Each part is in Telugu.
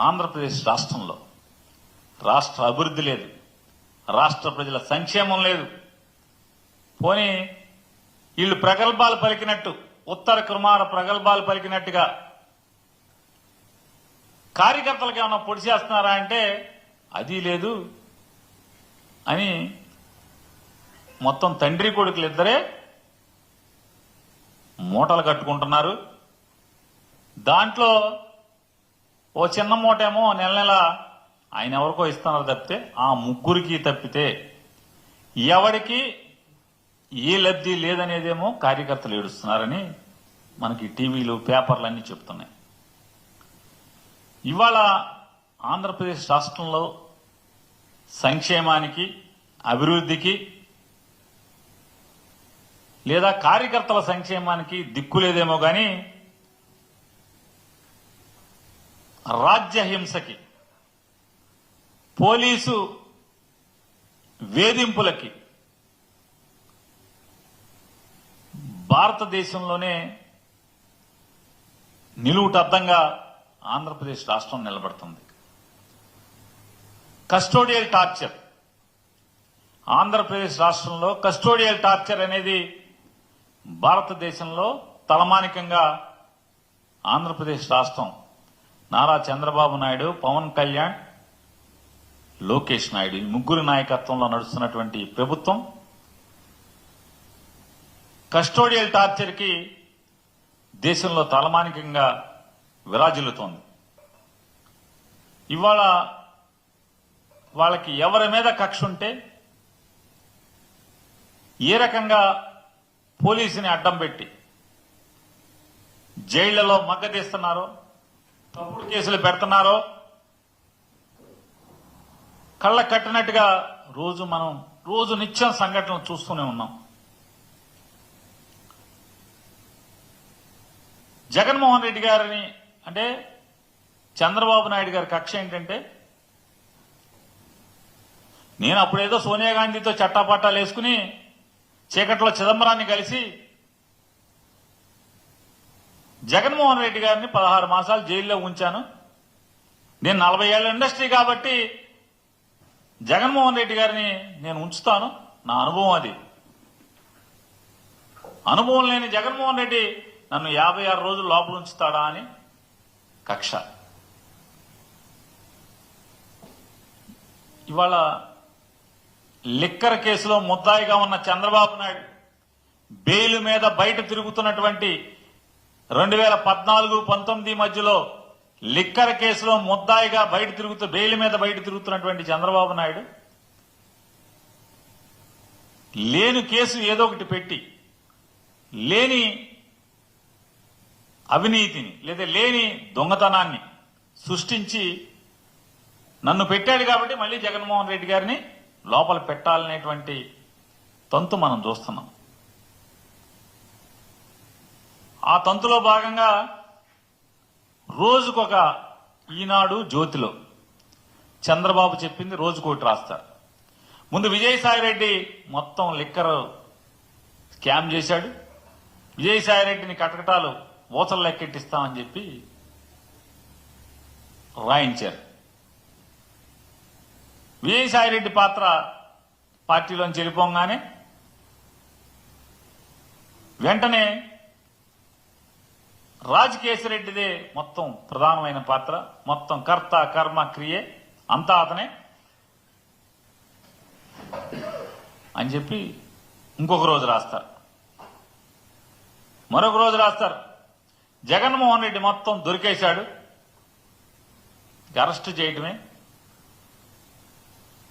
ఆంధ్రప్రదేశ్ రాష్ట్రంలో రాష్ట్ర అభివృద్ధి లేదు, రాష్ట్ర ప్రజల సంక్షేమం లేదు. పోనీ వీళ్ళు ప్రగల్భాలు పలికినట్టు, ఉత్తర కుమార ప్రగల్భాలు పలికినట్టుగా కార్యకర్తలకు ఏమన్నా పొడి చేస్తున్నారా అంటే అది లేదు అని మొత్తం తండ్రి కొడుకులు ఇద్దరే మూటలు కట్టుకుంటున్నారు. దాంట్లో ఓ చిన్న మూటేమో నెల నెల ఆయన ఎవరికో ఇస్తున్నారు తప్పితే, ఆ ముగ్గురికి తప్పితే ఎవరికి ఏ లబ్ధి లేదనేదేమో కార్యకర్తలు ఏడుస్తున్నారని మనకి టీవీలు పేపర్లు అన్నీ చెప్తున్నాయి. ఇవాళ ఆంధ్రప్రదేశ్ రాష్ట్రంలో సంక్షేమానికి, అభివృద్ధికి లేదా కార్యకర్తల సంక్షేమానికి దిక్కులేదేమో కానీ రాజ్యహింసకి, పోలీసు వేధింపులకి భారతదేశంలోనే నిలువుటద్దంగా ఆంధ్రప్రదేశ్ రాష్ట్రం నిలబడుతుంది. కస్టోడియల్ టార్చర్, ఆంధ్రప్రదేశ్ రాష్ట్రంలో కస్టోడియల్ టార్చర్ అనేది భారతదేశంలో తలమానికంగా ఆంధ్రప్రదేశ్ రాష్ట్రం నారా చంద్రబాబు నాయుడు, పవన్ కళ్యాణ్, లోకేష్ నాయుడు ఈ ముగ్గురు నాయకత్వంలో నడుస్తున్నటువంటి ప్రభుత్వం కస్టోడియల్ టార్చర్ కి దేశంలో తలమానికంగా విరాజిల్లుతోంది. ఇవాళ వాళ్ళకి ఎవరి మీద కక్ష ఉంటే ఏ రకంగా పోలీసుని అడ్డం పెట్టి జైళ్లలో మగ్గదీస్తున్నారో, తప్పుడు కేసులు పెడుతున్నారో కళ్ళ కట్టినట్టుగా రోజు నిత్యం సంఘటనలు చూస్తూనే ఉన్నాం. జగన్మోహన్ రెడ్డి గారిని అంటే చంద్రబాబు నాయుడు గారి కక్ష ఏంటంటే, నేను అప్పుడేదో సోనియా గాంధీతో చట్టాపట్టాలు వేసుకుని చీకట్లో చిదంబరాన్ని కలిసి జగన్మోహన్ రెడ్డి గారిని 16 మాసాలు జైల్లో ఉంచాను. నేను 40 ఏళ్ల ఇండస్ట్రీ కాబట్టి జగన్మోహన్ రెడ్డి గారిని నేను ఉంచుతాను, నా అనుభవం అది. అనుభవం లేని జగన్మోహన్ రెడ్డి నన్ను 56 రోజులు లోపల ఉంచుతాడా అని కక్ష. ఇవాళ లిక్కర్ కేసులో ముద్దాయిగా ఉన్న చంద్రబాబు నాయుడు బెయిల్ మీద బయట తిరుగుతున్నటువంటి 2014-19 మధ్యలో లిక్కర్ కేసులో ముద్దాయిగా బెయిల్ మీద బయట తిరుగుతున్నటువంటి చంద్రబాబు నాయుడు లేని కేసు ఏదో ఒకటి పెట్టి లేని అవినీతిని లేదా లేని దొంగతనాన్ని సృష్టించి నన్ను పెట్టాడు కాబట్టి మళ్ళీ జగన్మోహన్ రెడ్డి గారిని లోపల పెట్టాలనేటువంటి తంతు మనం చూస్తున్నాం. ఆ తంతులో భాగంగా రోజుకొక ఈనాడు జ్యోతిలో చంద్రబాబు చెప్పింది రోజుకోటి రాస్తారు. ముందు విజయసాయిరెడ్డి మొత్తం లిక్కర్ స్కామ్ చేశాడు, విజయసాయిరెడ్డిని కటకటాలు ఊచలు లెక్కెట్టిస్తామని చెప్పి రాయించారు. విజయసాయిరెడ్డి పాత్ర పార్టీలోంచి వెళ్ళిపోగానే వెంటనే రాజకేశిరెడ్డిదే మొత్తం ప్రధానమైన పాత్ర, మొత్తం కర్త కర్మ క్రియ అంతా అతనే అని చెప్పి ఇంకొక రోజు రాస్తారు. మరొక రోజు రాస్తారు జగన్మోహన్ రెడ్డి మొత్తం దొరికేశాడు, అరెస్ట్ చేయడమే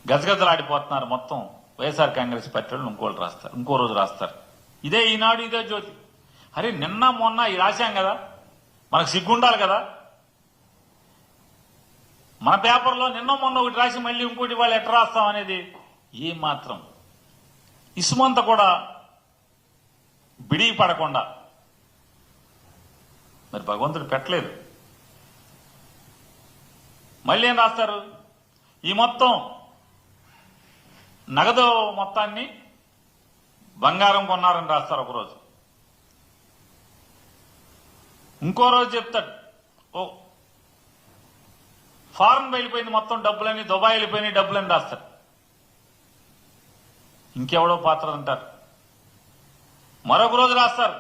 గజగజలాడిపోతున్నారు మొత్తం వైఎస్ఆర్ కాంగ్రెస్ పార్టీ వాళ్ళు ఇంకోళ్ళు రాస్తారు. ఇంకో రోజు రాస్తారు ఇదే ఈనాడు ఇదే జ్యోతి. అరే నిన్న మొన్న ఈ రాశాం కదా, మనకు సిగ్గుండాలి కదా. మన పేపర్లో నిన్న మొన్న ఒకటి రాసి మళ్ళీ ఇంకోటి వాళ్ళు ఎట్లా రాస్తాం అనేది ఏ మాత్రం ఇసుమంత కూడా బిడి పడకుండా మరి భగవంతుడు పెట్టలేదు. మళ్ళీ ఏం రాస్తారు, ఈ మొత్తం నగదు మొత్తాన్ని బంగారం కొన్నారని రాస్తారు ఒకరోజు. ఇంకో రోజు చెప్తాడు ఫారెన్ వెళ్ళిపోయింది మొత్తం డబ్బులని, దుబాయ్ వెళ్ళిపోయినాయి డబ్బులని రాస్తారు. ఇంకెవడో పాత్ర అంటారు. మరొక రోజు రాస్తారు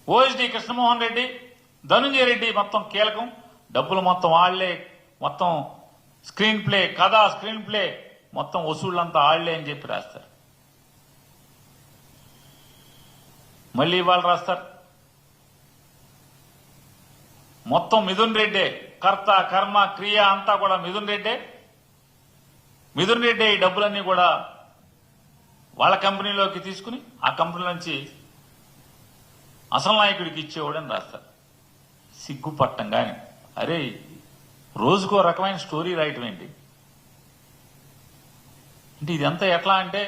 ఓఎస్డి కృష్ణమోహన్ రెడ్డి, ధనుంజయ రెడ్డి మొత్తం కీలకం, డబ్బులు మొత్తం వాళ్లే, మొత్తం స్క్రీన్ ప్లే, కథ స్క్రీన్ ప్లే మొత్తం వసూళ్లంతా ఆళ్లే అని చెప్పి రాస్తారు. మళ్ళీ ఇవాళ రాస్తారు మొత్తం మిథున్ రెడ్డే, కర్త కర్మ క్రియ అంతా కూడా మిథున్ రెడ్డే. మిథున్ రెడ్డి ఈ డబ్బులన్నీ కూడా వాళ్ళ కంపెనీలోకి తీసుకుని ఆ కంపెనీ నుంచి అసలు నాయకుడికి ఇచ్చేవాడని రాస్తారు. సిగ్గుపట్టం కానీ అరే రోజుకో రకమైన స్టోరీ రాయటం ఏంటి అంటే ఇదంతా ఎట్లా అంటే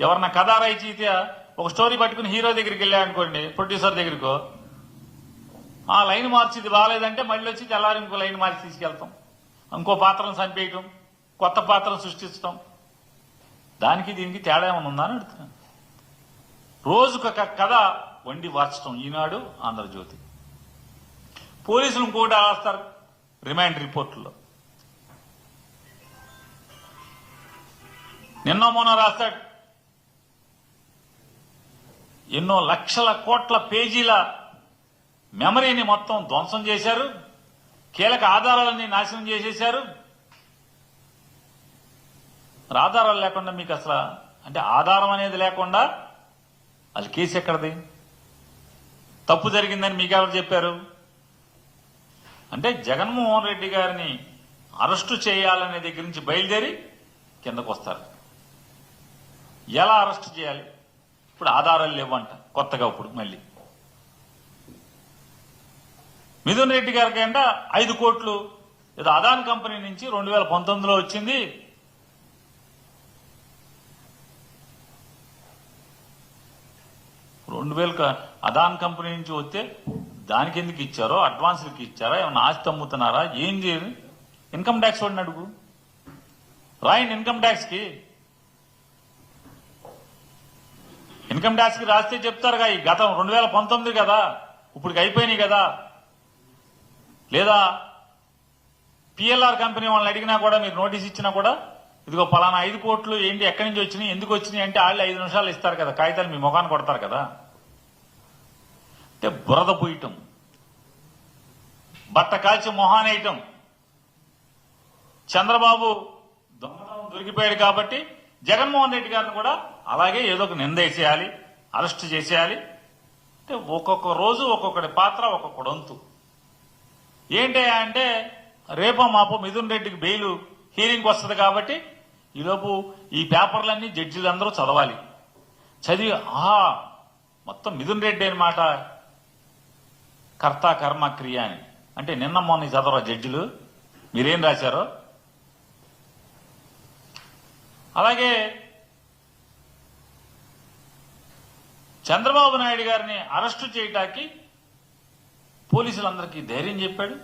ఎవరన్నా కథ రచయిత ఒక స్టోరీ పట్టుకుని హీరో దగ్గరికి వెళ్ళాడనుకోండి, ప్రొడ్యూసర్ దగ్గరికో, ఆ లైన్ మార్చి ఇది బాగాలేదంటే మళ్ళీ వచ్చి తెల్లారి ఇంకో లైన్ మార్చి తీసుకెళ్తాం, ఇంకో పాత్రను చంపేయటం, కొత్త పాత్రను సృష్టించడం. దానికి దీనికి తేడా ఏమైనా ఉందా అని అడుగుతున్నాను. రోజుకొక కథ వండి వార్చడం ఈనాడు, ఆంధ్రజ్యోతి. పోలీసులు ఇంకోటి రాస్తారు రిమాండ్ రిపోర్టుల్లో. నిన్న మొన్న రాస్తాడు ఎన్నో లక్షల కోట్ల పేజీల మెమరీని మొత్తం ధ్వంసం చేశారు, కీలక ఆధారాలన్నీ నాశనం చేసేశారు. ఆధారాలు లేకుండా మీకు అసలు అంటే ఆధారం అనేది లేకుండా అది కేసు ఎక్కడది? తప్పు జరిగిందని మీకు ఎవరు చెప్పారు? అంటే జగన్మోహన్ రెడ్డి గారిని అరెస్టు చేయాలనే దగ్గర నుంచి బయలుదేరి కిందకు వస్తారు. ఎలా అరెస్టు చేయాలి? ఇప్పుడు ఆధారాలు లేవంట కొత్తగా. ఇప్పుడు మళ్ళీ మిథున్ రెడ్డి గారికి అంట 5 కోట్లు ఏదో అదాన్ కంపెనీ నుంచి 2019లో వచ్చింది. అదాన్ కంపెనీ నుంచి వస్తే దానికి ఎందుకు ఇచ్చారో, అడ్వాన్స్లకి ఇచ్చారా, ఏమన్నా ఆస్తి అమ్ముతున్నారా, ఏంది? ఇన్కమ్ ట్యాక్స్ వాడిని అడుగు, రాయండి ఇన్కమ్ ట్యాక్స్ కి. ఇన్కమ్ ట్యాక్స్ కి రాస్తే చెప్తారుగా ఈ గతం 2019 కదా, ఇప్పటికి అయిపోయినాయి కదా. లేదా పిఎల్ఆర్ కంపెనీ వాళ్ళని అడిగినా కూడా, మీరు నోటీస్ ఇచ్చినా కూడా, ఇదిగో పలానా 5 కోట్లు ఏంటి, ఎక్కడి నుంచి వచ్చినాయి, ఎందుకు వచ్చినాయి అంటే వాళ్ళు 5 నిమిషాలు ఇస్తారు కదా, కాగితాలు మీ ముఖాన్ని కొడతారు కదా. అంటే బురద పూయటం, బట్ట కాల్చి మొహానేయటం. చంద్రబాబు దొంగతనం దొరికిపోయాడు కాబట్టి జగన్మోహన్ రెడ్డి గారిని కూడా అలాగే ఏదో ఒక నింద వేసేయాలి, అరెస్ట్ చేసేయాలి. అంటే ఒక్కొక్క రోజు ఒక్కొక్కటి పాత్ర, ఒక్కొక్కడు వంతు. ఏంటి అంటే రేపో మాపో మిథున్ రెడ్డికి బెయిల్ హీరింగ్ వస్తుంది కాబట్టి ఈలోపు ఈ పేపర్లన్నీ జడ్జిలందరూ చదవాలి. చదివి మొత్తం మిథున్ రెడ్డి అనమాట కర్త కర్మ క్రియ అని. అంటే నిన్న మొన్న చదవరా జడ్జిలు మీరేం రాశారో. అలాగే చంద్రబాబు నాయుడు గారిని అరెస్టు చేయటానికి పోలీసులందరికీ ధైర్యం చెప్పాడు.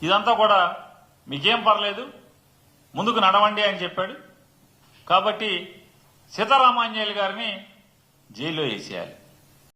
ఇదంతా కూడా మీకేం పర్లేదు, ముందుకు నడవండి అని చెప్పాడు. కాబట్టి సీతారామాంజనేయులు గారిని జైల్లో వేసేయాలి.